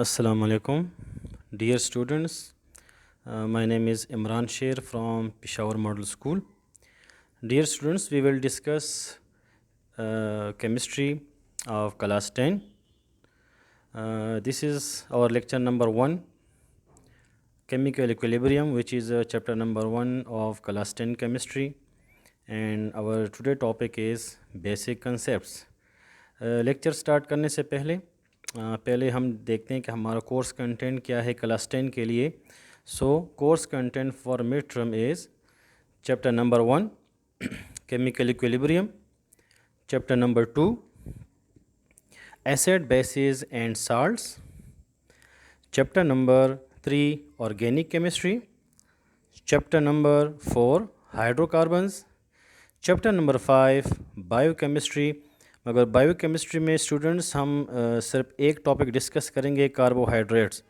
Assalamu alaikum, dear students. My name is Imran Sher from Peshawar Model School. Dear students, we will discuss chemistry of class 10. This is our lecture number 1, chemical equilibrium, which is chapter number 1 of class 10 chemistry. And our today topic is basic concepts. Lecture start करने से पहले हम देखते हैं कि हमारा course content क्या है क्लास 10 के लिए. So course content for mid term is chapter number 1 chemical equilibrium, chapter number 2 acid bases and salts, chapter number 3 organic chemistry, chapter number 4 hydrocarbons, chapter number 5 biochemistry. मगर बायोकेमिस्ट्री में students हम सिर्फ एक topic discuss करेंगे, carbohydrates.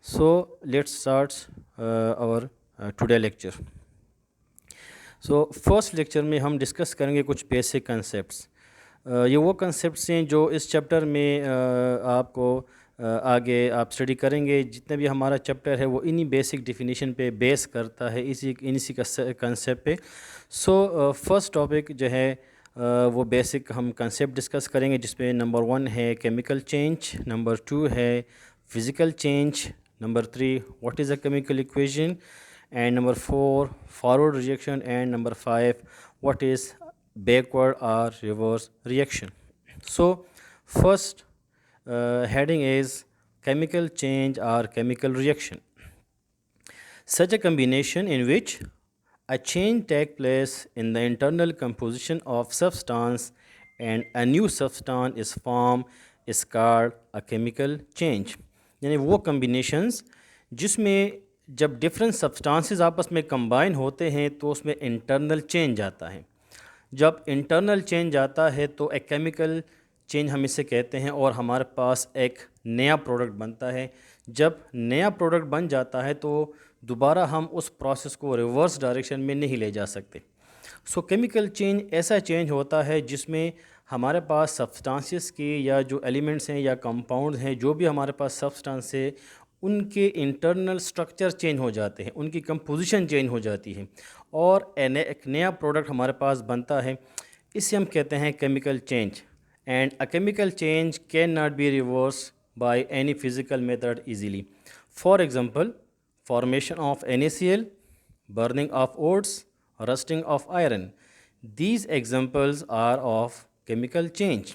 So let's start our today lecture. So first lecture में हम discuss करेंगे कुछ बेसिक कंसेप्ट्स. ये वो कंसेप्ट्स हैं जो इस चैप्टर में आपको आगे आप स्टडी करेंगे. जितने भी हमारा चैप्टर है वो इन्हीं बेसिक डेफिनेशन पे बेस करता है, इसी कंसेप्ट पे. सो फर्स्ट टॉपिक जो है वो बेसिक हम कंसेप्ट डिस्कस करेंगे, जिसमें नंबर 1 है केमिकल चेंज, नंबर 2 है physical change, number 3 what is a chemical equation, and number 4 forward reaction, and number 5 what is backward और reverse reaction. So first heading is chemical change or chemical reaction. Such a combination in which a change takes place in the internal composition of substance and a new substance is formed is called a chemical change. यानी वो combinations जिसमें जब different substances आपस में combine होते हैं तो उसमें internal change आता है. जब internal change आता है तो एक chemical चेंज हम इसे कहते हैं, और हमारे पास एक नया प्रोडक्ट बनता है. जब नया प्रोडक्ट बन जाता है तो दोबारा हम उस प्रोसेस को रिवर्स डायरेक्शन में नहीं ले जा सकते. सो केमिकल चेंज ऐसा चेंज होता है जिसमें हमारे पास सब्सटेंसेस के या जो एलिमेंट्स हैं या कंपाउंड हैं, जो भी हमारे पास सब्सटेंस है, उनके इंटरनल स्ट्रक्चर चेंज हो जाते हैं, उनकी कंपोजिशन चेंज हो जाती है और एक नया प्रोडक्ट हमारे पास बनता है. इसे हम कहते हैं chemical change. And a chemical change cannot be reversed by any physical method easily. For example, formation of NaCl, burning of oats, rusting of iron. These examples are of chemical change.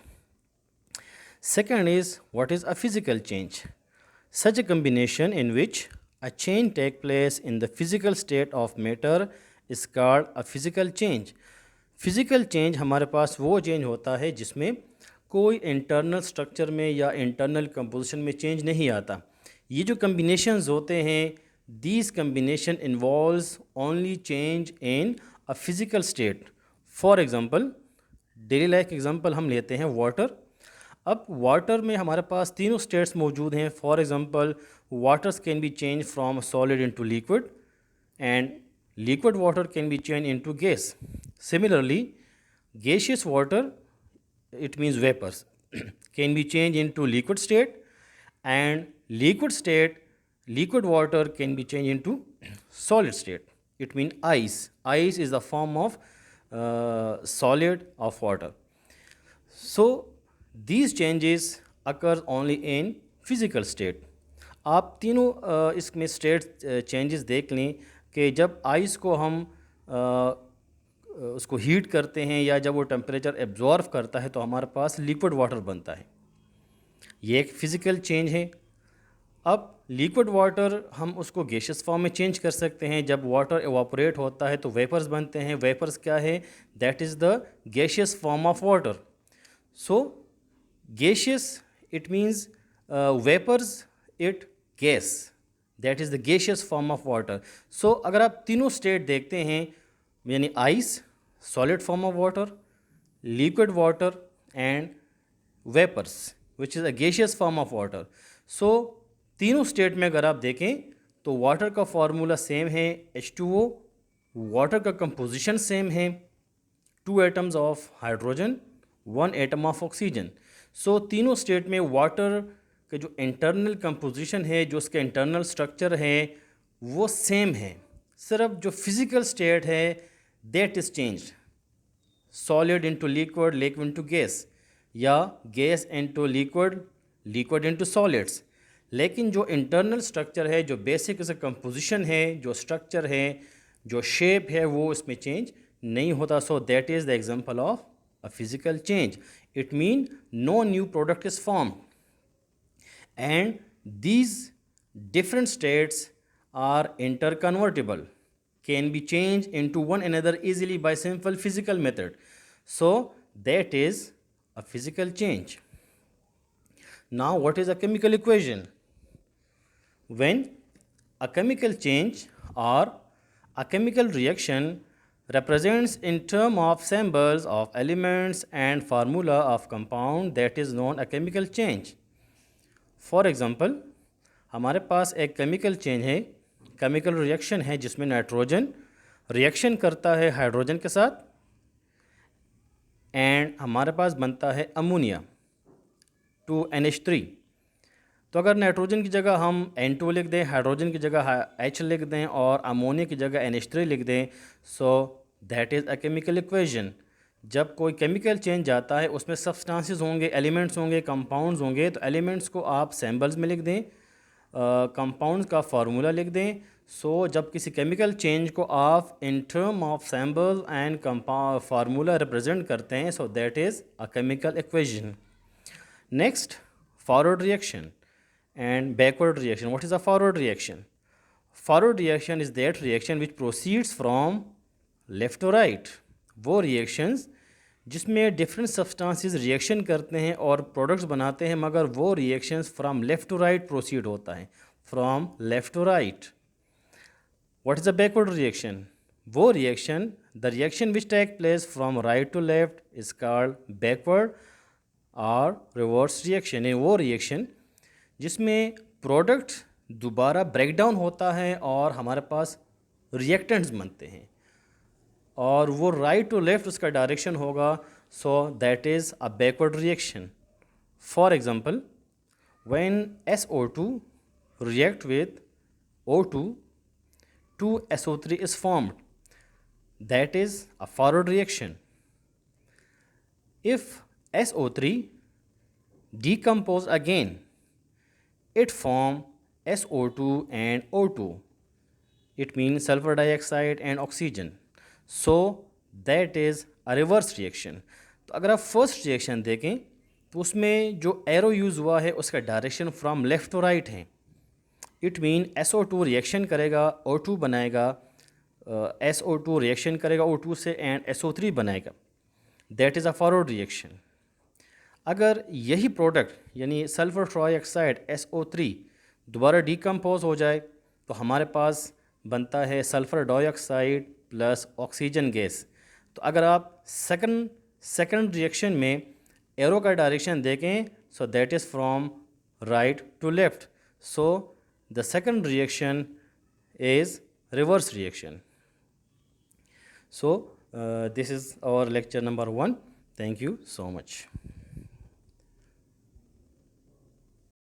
Second is, what is a physical change? Such a combination in which a change takes place in the physical state of matter is called a physical change. Physical change हमारे पास वो change होता है जिसमें कोई internal structure में या internal composition में change नहीं आता. ये जो कम्बिनेशंस होते हैं, these combination involves only change in a physical state. For example, daily life example हम लेते हैं वाटर. अब वाटर में हमारे पास तीनों स्टेट्स मौजूद हैं. For example, waters can be change from solid into liquid, and liquid water can be changed into gas. Similarly, gaseous water, it means vapors, can be changed into liquid state, and liquid water can be changed into solid state. It means ice. Ice is the form of solid of water. So these changes occur only in physical state. आप तीनों इसमें state changes देख लें कि जब ice को हम उसको हीट करते हैं या जब वो टेम्परेचर एब्जॉर्व करता है तो हमारे पास लिक्विड वाटर बनता है. ये एक फ़िज़िकल चेंज है. अब लिक्विड वाटर हम उसको गैसियस फॉर्म में चेंज कर सकते हैं. जब वाटर एवापोरेट होता है तो वेपर्स बनते हैं. वेपर्स क्या है? That is the gaseous form of water. So gaseous it means vapours it gas, that is the gaseous form of water. So अगर आप तीनों स्टेट देखते हैं, यानी ice solid form of water, liquid water and vapours which is a gaseous form of water. So तीनों state में अगर आप देखें तो वाटर का फार्मूला सेम है, H2O. वाटर का कंपोजिशन सेम है, 2 atoms of hydrogen, 1 atom of oxygen. So तीनों स्टेट में वाटर कि जो इंटरनल कंपोजिशन है, जो उसके इंटरनल स्ट्रक्चर है वो सेम है, सिर्फ जो फिज़िकल स्टेट है that is changed, solid into liquid, liquid into gas, या gas into liquid, liquid into solids. लेकिन जो इंटरनल स्ट्रक्चर है, जो बेसिक इसका कंपोजिशन है, जो स्ट्रक्चर है, जो शेप है, वो इसमें चेंज नहीं होता। So that is the example of a physical change. It mean no new product is formed and these different states are interconvertible, can be changed into one another easily by simple physical method. So that is a physical change. Now what is a chemical equation? When a chemical change or a chemical reaction represents in term of symbols of elements and formula of compound, that is known a chemical change. For example, हमारे पास एक chemical change है, chemical reaction है जिसमें nitrogen reaction करता है hydrogen के साथ and हमारे पास बनता है अमोनिया 2NH3। तो अगर नाइट्रोजन की जगह हम N2 लिख दें, हाइड्रोजन की जगह H लिख दें और अमोनिया की जगह NH3 लिख दें, सो that is a chemical equation. जब कोई केमिकल चेंज आता है उसमें सब्सटेंसेस होंगे, एलिमेंट्स होंगे, कंपाउंड्स होंगे, तो एलिमेंट्स को आप सिंबल्स में लिख दें, कंपाउंड्स का फार्मूला लिख दें। सो जब किसी केमिकल चेंज को आप in term of symbol and formula represent करते हैं, so that is a chemical equation. Next, forward reaction and backward reaction. What is a forward reaction? Forward reaction is that reaction which proceeds from left to right. वो reactions जिसमें different substances reaction करते हैं और products बनाते हैं, मगर वो reactions from left to right proceed होता है, from left to right. What is the backward reaction? वो reaction, the reaction which take place from right to left is called backward और रिवर्स रिएक्शन। है वो रिएक्शन जिसमें product दोबारा break down होता है और हमारे पास रिएक्टेंट्स बनते हैं और वो राइट टू लेफ्ट उसका डायरेक्शन होगा। सो that is a backward reaction. For example, when SO2 react with O2, 2SO3 is formed. That is a forward reaction. If SO3 decompose again, it form SO2 and O2. It means sulfur dioxide and oxygen. So that is a reverse reaction. तो अगर आप first reaction देखें तो उसमें जो arrow use हुआ है उसका direction from left to right है। इट मीन SO2 रिएक्शन करेगा, O2 बनाएगा, SO2 रिएक्शन करेगा O2 से एंड SO3 बनाएगा। That is a forward reaction. अगर यही प्रोडक्ट यानी सल्फर ट्राईऑक्साइड SO3 दोबारा डिकम्पोज हो जाए तो हमारे पास बनता है sulphur dioxide plus oxygen gas. तो अगर आप सेकंड रिएक्शन में एरो का डायरेक्शन देखें, so that is from right to left. So the second reaction is reverse reaction. So this is our lecture number 1. Thank you so much.